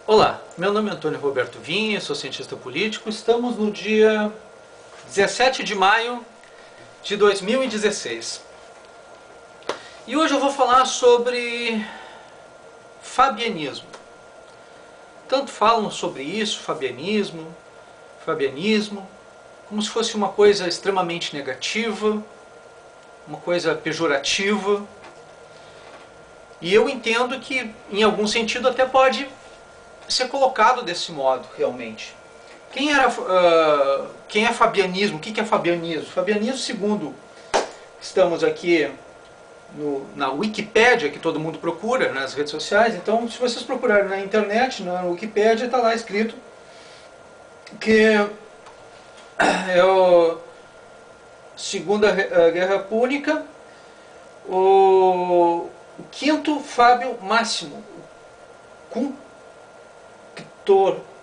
Olá, meu nome é Antônio Roberto Vinha, sou cientista político. Estamos no dia 17 de maio de 2016. E hoje eu vou falar sobre fabianismo. Tanto falam sobre isso, fabianismo, como se fosse uma coisa extremamente negativa, uma coisa pejorativa. E eu entendo que, em algum sentido, até pode ser colocado desse modo, realmente. Quem é fabianismo? O que é fabianismo? Fabianismo, segundo estamos aqui na Wikipédia, que todo mundo procura nas redes sociais. Então, se vocês procurarem na internet, na Wikipédia, está lá escrito que segundo a Guerra Púnica, o quinto Fábio Máximo,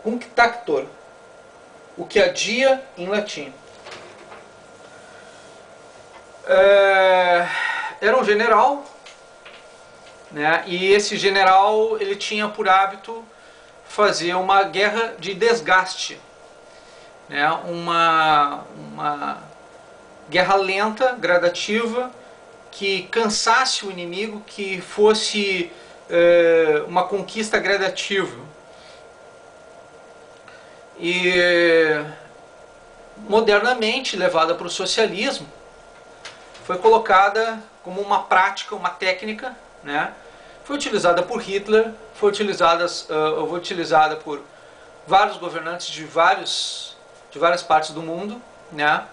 Cunctactor, o que adia em latim. Era um general, né, e esse general ele tinha por hábito fazer uma guerra de desgaste, né, uma guerra lenta, gradativa, que cansasse o inimigo, que fosse uma conquista gradativa. E modernamente levada para o socialismo, foi colocada como uma prática, uma técnica, né? Foi utilizada por Hitler, foi utilizada por vários governantes de várias partes do mundo, né?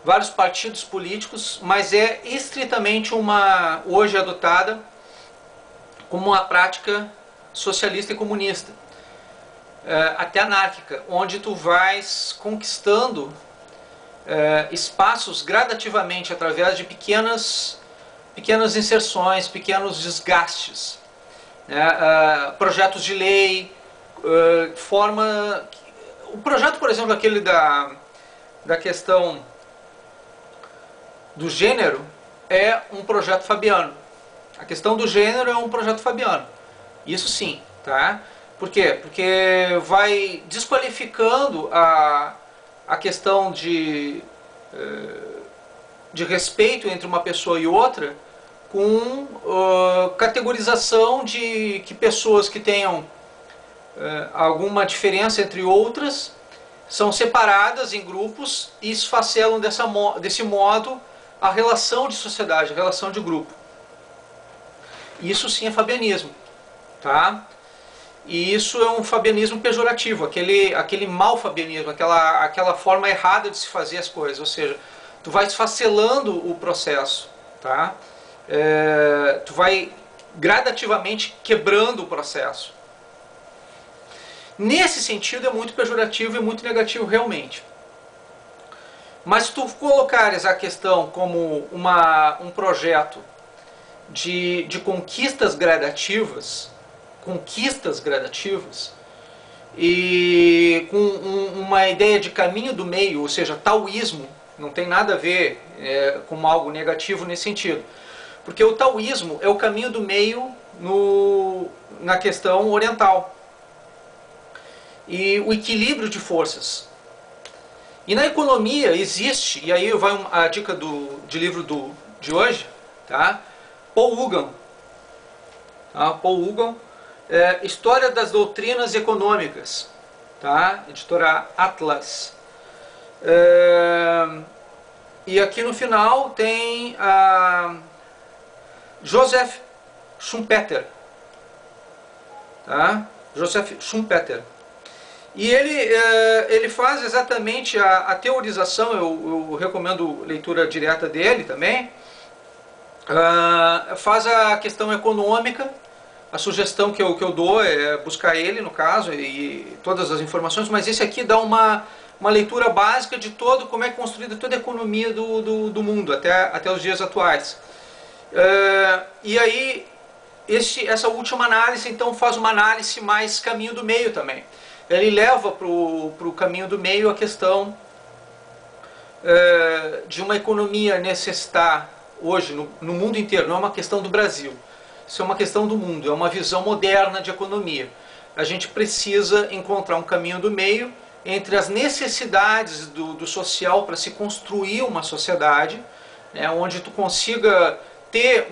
Vários partidos políticos, mas é estritamente hoje adotada como uma prática socialista e comunista, até anárquica, onde tu vais conquistando espaços gradativamente através de pequenas inserções, pequenos desgastes, né? Projetos de lei, o projeto, por exemplo, aquele da questão do gênero é um projeto fabiano. A questão do gênero é um projeto fabiano. Isso sim, tá? Por quê? Porque vai desqualificando a questão de respeito entre uma pessoa e outra, com categorização de que pessoas que tenham alguma diferença entre outras são separadas em grupos e esfacelam desse modo a relação de sociedade, a relação de grupo. Isso sim é fabianismo, tá? E isso é um fabianismo pejorativo, aquele mau fabianismo, aquela forma errada de se fazer as coisas, ou seja, tu vai esfacelando o processo, tá? Tu vai gradativamente quebrando o processo. Nesse sentido é muito pejorativo e muito negativo realmente. Mas se tu colocares a questão como um projeto de conquistas gradativas, e com uma ideia de caminho do meio, ou seja, taoísmo, não tem nada a ver com algo negativo nesse sentido, porque o taoísmo é o caminho do meio na questão oriental, e o equilíbrio de forças. E na economia existe, e aí vai a dica de livro de hoje, tá? Paul Hughan, História das Doutrinas Econômicas, tá? Editora Atlas. E aqui no final tem Joseph Schumpeter, tá? Joseph Schumpeter. E ele faz exatamente a teorização, eu recomendo leitura direta dele também. Faz a questão econômica. A sugestão que eu dou é buscar ele, no caso, e todas as informações, mas esse aqui dá uma leitura básica de como é construída toda a economia do mundo, até os dias atuais. E aí, essa última análise, então, faz uma análise mais caminho do meio também. Ele leva para o caminho do meio a questão de uma economia necessitar, hoje, no mundo inteiro, não é uma questão do Brasil. Isso é uma questão do mundo, é uma visão moderna de economia. a gente precisa encontrar um caminho do meio entre as necessidades do social para se construir uma sociedade, né, onde tu consiga ter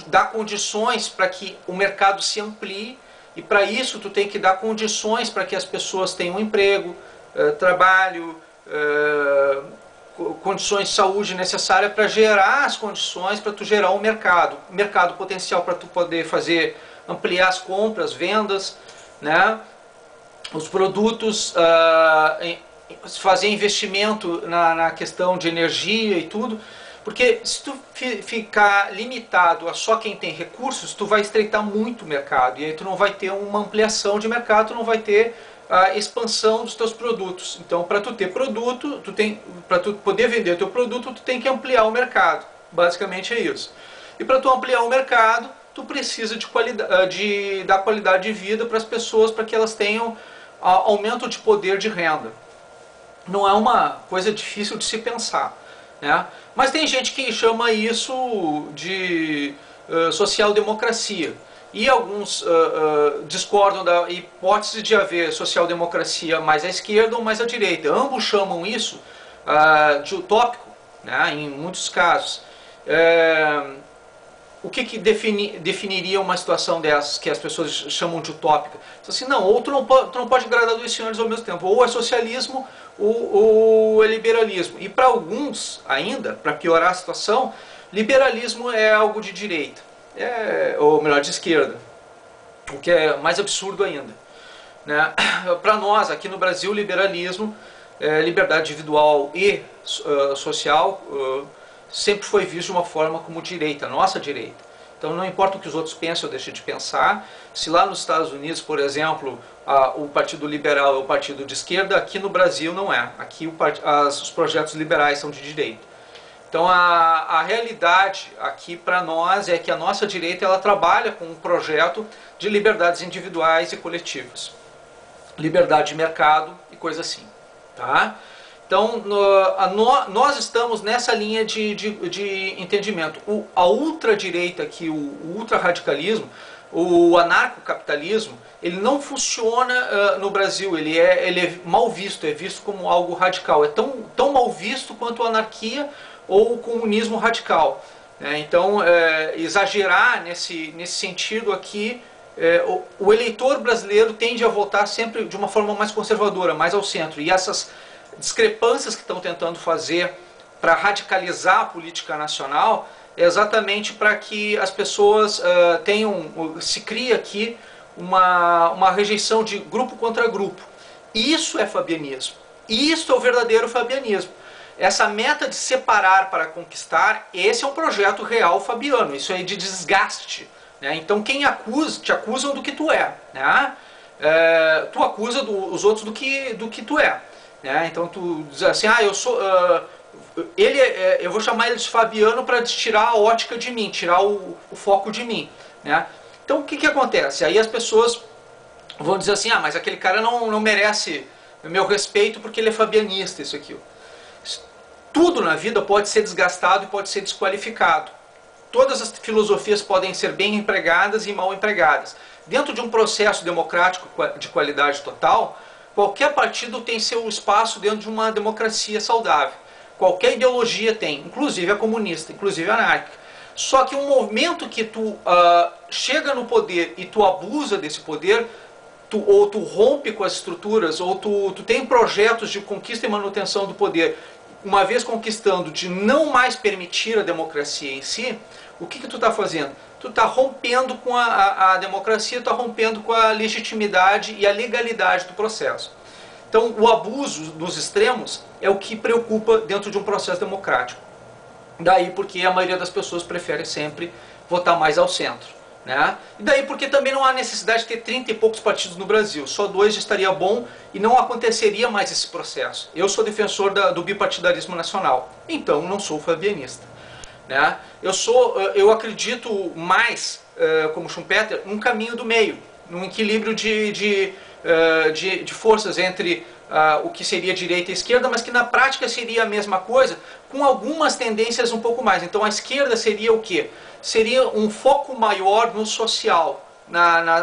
dar condições para que o mercado se amplie, e para isso tu tem que dar condições para que as pessoas tenham emprego, trabalho, condições de saúde necessárias para gerar as condições para tu gerar um mercado potencial para tu poder ampliar as compras, vendas, né? Os produtos, fazer investimento na questão de energia e tudo, porque se tu ficar limitado a só quem tem recursos, tu vai estreitar muito o mercado, e aí tu não vai ter uma ampliação de mercado, tu não vai ter a expansão dos teus produtos. Então, para tu ter produto, para tu poder vender teu produto, tu tem que ampliar o mercado. Basicamente é isso. E para tu ampliar o mercado, tu precisa de dar qualidade de vida para as pessoas, para que elas tenham aumento de poder de renda. Não é uma coisa difícil de se pensar, né? Mas tem gente que chama isso de social-democracia. E alguns discordam da hipótese de haver social-democracia mais à esquerda ou mais à direita. Ambos chamam isso de utópico, né, em muitos casos. O que definiria uma situação dessas que as pessoas chamam de utópica? Assim, não, ou tu não pode agradar dois senhores ao mesmo tempo, ou é socialismo ou é liberalismo. E para alguns, ainda, para piorar a situação, liberalismo é algo de direita, ou melhor, de esquerda, o que é mais absurdo ainda, né? Para nós, aqui no Brasil, liberalismo, liberdade individual e social, sempre foi visto de uma forma como direita, nossa direita. Então não importa o que os outros pensem ou deixem de pensar, se lá nos Estados Unidos, por exemplo, o Partido Liberal é o partido de esquerda, aqui no Brasil não é. Aqui os projetos liberais são de direita. Então a realidade aqui para nós é que a nossa direita ela trabalha com um projeto de liberdades individuais e coletivas. Liberdade de mercado e coisa assim. Tá? Então, nós estamos nessa linha de entendimento. A ultradireita aqui, o ultrarradicalismo, o anarcocapitalismo, ele não funciona no Brasil, ele é mal visto, é visto como algo radical. É tão mal visto quanto a anarquia ou o comunismo radical. Então, exagerar nesse sentido aqui, o eleitor brasileiro tende a votar sempre de uma forma mais conservadora, mais ao centro. E essas discrepâncias que estão tentando fazer para radicalizar a política nacional é exatamente para que as pessoas se cria aqui uma rejeição de grupo contra grupo. Isso é fabianismo. Isso é o verdadeiro fabianismo. Essa meta de separar para conquistar, esse é um projeto real fabiano. Isso é de desgaste, né? Então quem te acusam do que tu é, né? Tu acusa os outros do que tu é. Então tu diz assim, eu vou chamar ele de Fabiano para tirar a ótica de mim, tirar o foco de mim, né? Então o que acontece? Aí as pessoas vão dizer assim, mas aquele cara não merece meu respeito porque ele é fabianista, isso aqui. Tudo na vida pode ser desgastado e pode ser desqualificado. Todas as filosofias podem ser bem empregadas e mal empregadas. Dentro de um processo democrático de qualidade total, qualquer partido tem seu espaço dentro de uma democracia saudável. Qualquer ideologia tem, inclusive a comunista, inclusive a anárquica. Só que um momento que tu chega no poder e tu abusa desse poder, ou tu rompe com as estruturas, ou tu tem projetos de conquista e manutenção do poder, uma vez conquistando, de não mais permitir a democracia em si, o que tu está fazendo? Tu está rompendo com a democracia, tu está rompendo com a legitimidade e a legalidade do processo. Então, o abuso dos extremos é o que preocupa dentro de um processo democrático. Daí porque a maioria das pessoas prefere sempre votar mais ao centro, né? E daí porque também não há necessidade de ter 30 e poucos partidos no Brasil. Só 2 já estaria bom e não aconteceria mais esse processo. Eu sou defensor do bipartidarismo nacional, então não sou fabianista, né? Eu acredito mais, como Schumpeter, num caminho do meio, num equilíbrio de forças entre o que seria direita e esquerda, mas que na prática seria a mesma coisa, com algumas tendências um pouco mais. Então a esquerda seria o quê? Seria um foco maior no social,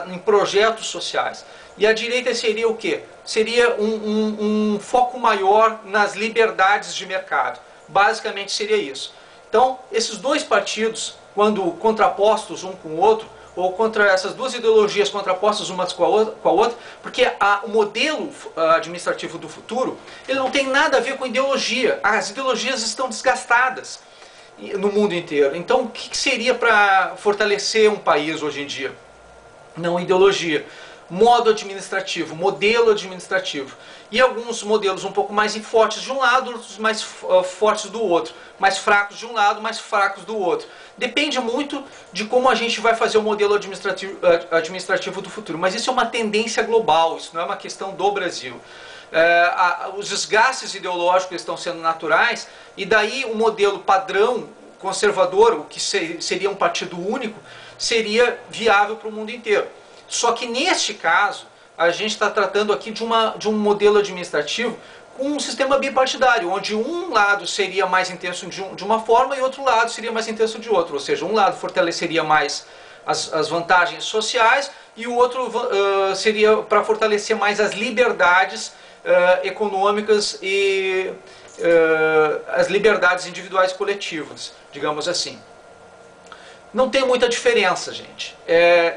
em projetos sociais. E a direita seria o quê? Seria um foco maior nas liberdades de mercado. Basicamente seria isso. Então, esses dois partidos, quando contrapostos um com o outro, ou contra essas duas ideologias contrapostas umas com a outra, porque o modelo administrativo do futuro, ele não tem nada a ver com ideologia. As ideologias estão desgastadas no mundo inteiro. Então, o que seria para fortalecer um país hoje em dia? Não ideologia. Modo administrativo, modelo administrativo. E alguns modelos um pouco mais fortes de um lado, outros mais fortes do outro. Mais fracos de um lado, mais fracos do outro. Depende muito de como a gente vai fazer o modelo administrativo do futuro. Mas isso é uma tendência global, isso não é uma questão do Brasil. Os desgastes ideológicos estão sendo naturais, e daí o modelo padrão conservador, o que seria um partido único, seria viável para o mundo inteiro. Só que neste caso, a gente está tratando aqui de um modelo administrativo com um sistema bipartidário, onde um lado seria mais intenso de uma forma e outro lado seria mais intenso de outra. Ou seja, um lado fortaleceria mais as vantagens sociais e o outro seria para fortalecer mais as liberdades econômicas e as liberdades individuais e coletivas, digamos assim. Não tem muita diferença, gente.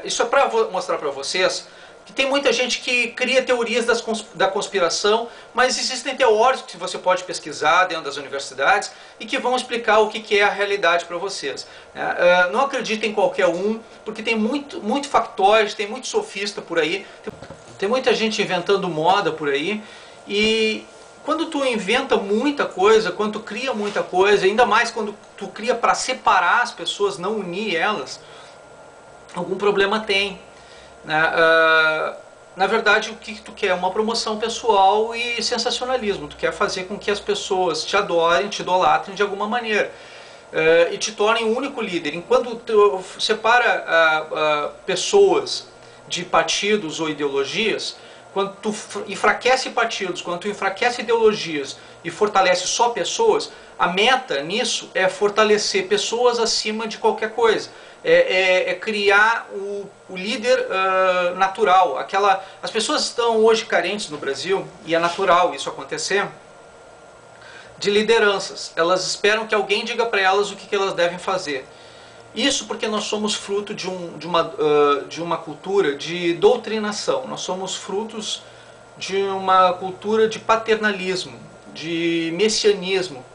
Isso é para mostrar para vocês que tem muita gente que cria teorias da conspiração, mas existem teóricos que você pode pesquisar dentro das universidades e que vão explicar o que é a realidade para vocês. Não acreditem em qualquer um, porque tem muito factóide, tem muito sofista por aí, tem muita gente inventando moda por aí, e quando tu inventa muita coisa, quando tu cria muita coisa, ainda mais quando tu cria para separar as pessoas, não unir elas, algum problema tem. Na verdade, o que tu quer é uma promoção pessoal e sensacionalismo. Tu quer fazer com que as pessoas te adorem, te idolatrem de alguma maneira e te tornem o único líder. Enquanto tu separa pessoas de partidos ou ideologias, quando tu enfraquece partidos, quando tu enfraquece ideologias e fortalece só pessoas, a meta nisso é fortalecer pessoas acima de qualquer coisa. É criar o líder natural. As pessoas estão hoje carentes no Brasil, e é natural isso acontecer, de lideranças. Elas esperam que alguém diga para elas o que elas devem fazer. Isso porque nós somos fruto de uma cultura de doutrinação. Nós somos frutos de uma cultura de paternalismo, de messianismo.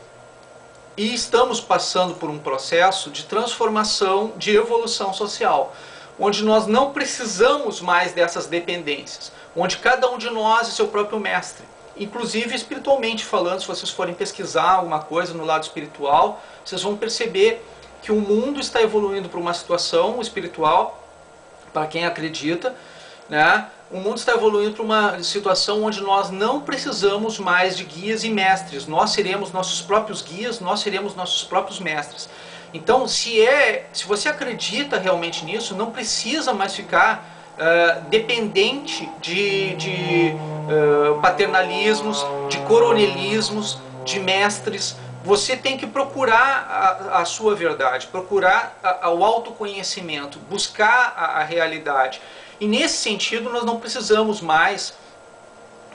E estamos passando por um processo de transformação, de evolução social, onde nós não precisamos mais dessas dependências, onde cada um de nós é seu próprio mestre. Inclusive espiritualmente falando, se vocês forem pesquisar alguma coisa no lado espiritual, vocês vão perceber que o mundo está evoluindo para uma situação espiritual, para quem acredita, né? O mundo está evoluindo para uma situação onde nós não precisamos mais de guias e mestres. Nós seremos nossos próprios guias, nós seremos nossos próprios mestres. Então, se você acredita realmente nisso, não precisa mais ficar dependente de paternalismos, de coronelismos, de mestres. Você tem que procurar a sua verdade, procurar o autoconhecimento, buscar a realidade. E nesse sentido nós não precisamos mais,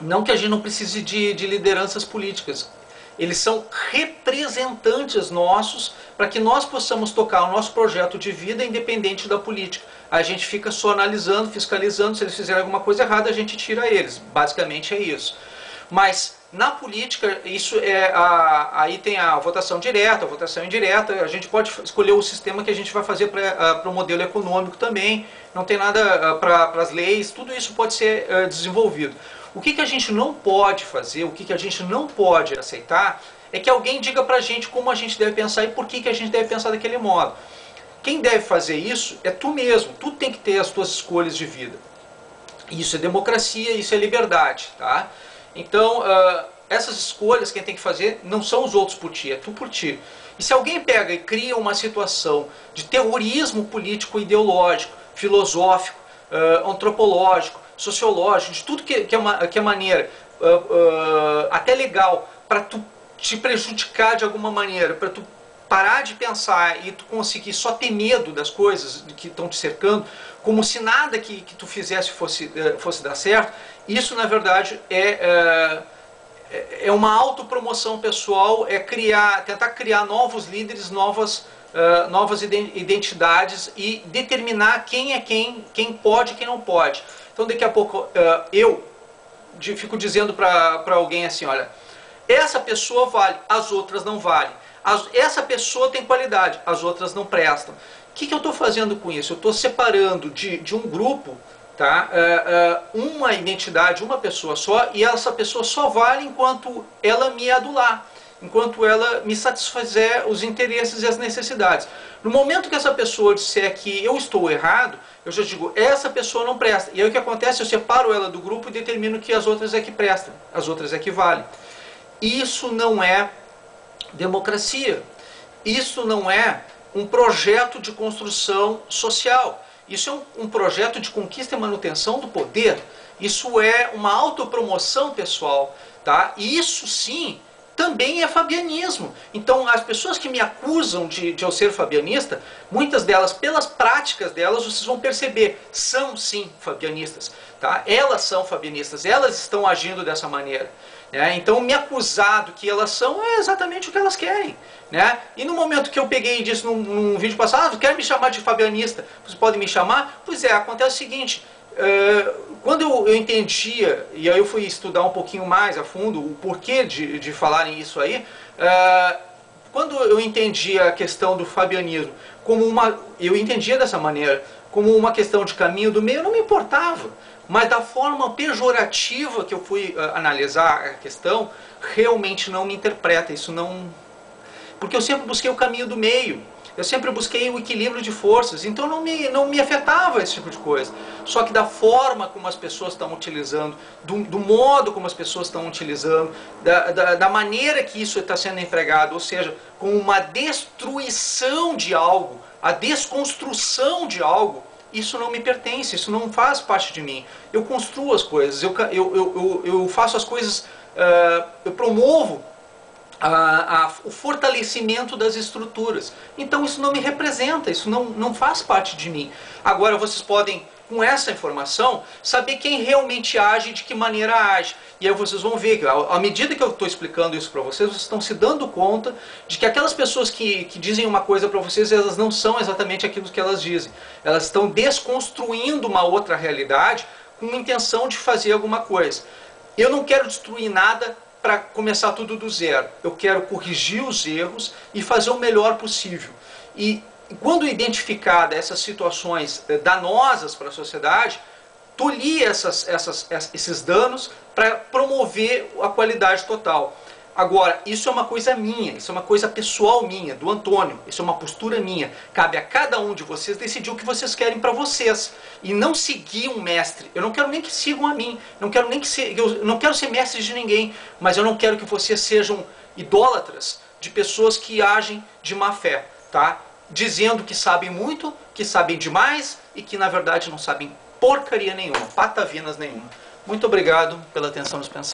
não que a gente não precise de lideranças políticas, eles são representantes nossos para que nós possamos tocar o nosso projeto de vida independente da política. A gente fica só analisando, fiscalizando, se eles fizerem alguma coisa errada a gente tira eles, basicamente é isso. Mas na política, aí tem a votação direta, a votação indireta, a gente pode escolher o sistema que a gente vai fazer para o modelo econômico também, não tem nada para as leis, tudo isso pode ser desenvolvido. O que a gente não pode fazer, o que a gente não pode aceitar, é que alguém diga para a gente como a gente deve pensar e por que a gente deve pensar daquele modo. Quem deve fazer isso é tu mesmo, tu tem que ter as tuas escolhas de vida. Isso é democracia, isso é liberdade, tá? Então, essas escolhas quem tem que fazer não são os outros por ti, é tu por ti. E se alguém pega e cria uma situação de terrorismo político ideológico, filosófico, antropológico, sociológico, de tudo que é maneira, até legal, para tu te prejudicar de alguma maneira, para tu parar de pensar e tu conseguir só ter medo das coisas que estão te cercando, como se nada que tu fizesse fosse dar certo, isso na verdade é uma autopromoção pessoal, é tentar criar novos líderes, novas identidades e determinar quem é quem pode e quem não pode. Então daqui a pouco eu fico dizendo para alguém assim, olha, essa pessoa vale, as outras não valem. Essa pessoa tem qualidade, as outras não prestam. O que eu estou fazendo com isso? Eu estou separando de um grupo, tá? Uma identidade, uma pessoa só, e essa pessoa só vale enquanto ela me adular, enquanto ela me satisfazer os interesses e as necessidades. No momento que essa pessoa disser que eu estou errado, eu já digo, essa pessoa não presta. E aí o que acontece? Eu separo ela do grupo e determino que as outras é que prestam, as outras é que valem. Isso não é democracia. Isso não é um projeto de construção social. Isso é um projeto de conquista e manutenção do poder. Isso é uma autopromoção pessoal, tá? E isso sim também é fabianismo. Então as pessoas que me acusam de eu ser fabianista, muitas delas, pelas práticas delas, vocês vão perceber, são sim fabianistas, tá? Elas são fabianistas, elas estão agindo dessa maneira. Então me acusar do que elas são é exatamente o que elas querem, né? E no momento que eu peguei e disse num vídeo passado, quer me chamar de fabianista, você pode me chamar? Pois é, acontece o seguinte, quando eu entendia, e aí eu fui estudar um pouquinho mais a fundo o porquê de falarem isso aí, quando eu entendia a questão do fabianismo eu entendia dessa maneira, como uma questão de caminho do meio, eu não me importava. Mas da forma pejorativa que eu fui analisar a questão, realmente não me interpreta, isso não... Porque eu sempre busquei o caminho do meio, eu sempre busquei o equilíbrio de forças, então não me afetava esse tipo de coisa. Só que da forma como as pessoas estão utilizando, do modo como as pessoas estão utilizando, da maneira que isso está sendo empregado, ou seja, com uma destruição de algo, a desconstrução de algo, isso não me pertence, isso não faz parte de mim. Eu construo as coisas, eu faço as coisas, eu promovo o fortalecimento das estruturas. Então isso não me representa, isso não faz parte de mim. Agora vocês podem, com essa informação, saber quem realmente age e de que maneira age. E aí vocês vão ver que, à medida que eu estou explicando isso para vocês, vocês estão se dando conta de que aquelas pessoas que dizem uma coisa para vocês, elas não são exatamente aquilo que elas dizem. Elas estão desconstruindo uma outra realidade com a intenção de fazer alguma coisa. Eu não quero destruir nada para começar tudo do zero. Eu quero corrigir os erros e fazer o melhor possível. E quando identificada essas situações danosas para a sociedade, tolir esses danos para promover a qualidade total. Agora, isso é uma coisa minha, isso é uma coisa pessoal minha, do Antônio, isso é uma postura minha. Cabe a cada um de vocês decidir o que vocês querem para vocês. E não seguir um mestre. Eu não quero nem que sigam a mim, eu não quero ser mestre de ninguém, mas eu não quero que vocês sejam idólatras de pessoas que agem de má fé, tá? Dizendo que sabem muito, que sabem demais e que na verdade não sabem porcaria nenhuma, patavinas nenhuma. Muito obrigado pela atenção dispensada.